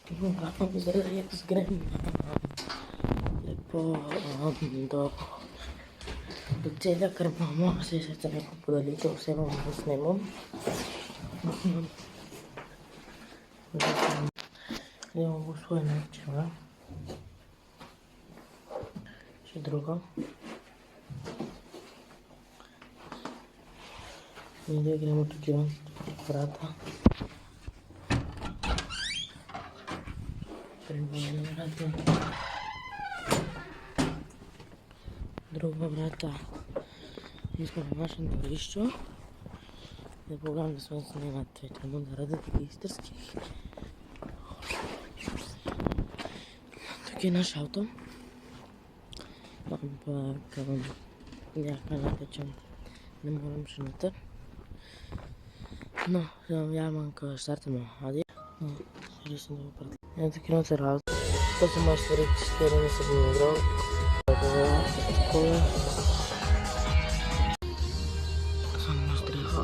Andrea sgremma e poi do cieľa krmamo, asi sa chceme podali, čo sa vám posnemo. Ja mam usłonę ciała. Jeszcze drugą. I diagramo tu dzielą brata. Prendere brata. Druga brata. Искам на нашето дворище. Да погледам да сме снимат двете му да радят и истърски. Тук е наш авто. Mam kawę jak na lapecie nie mogłem przynutę. No, ja mam koło startu adi. No, teraz nie wypadł. Ja taki no teraz. To co masz stworzyć, stworzenie sobie nie grał. Szkoła. Są na strycha.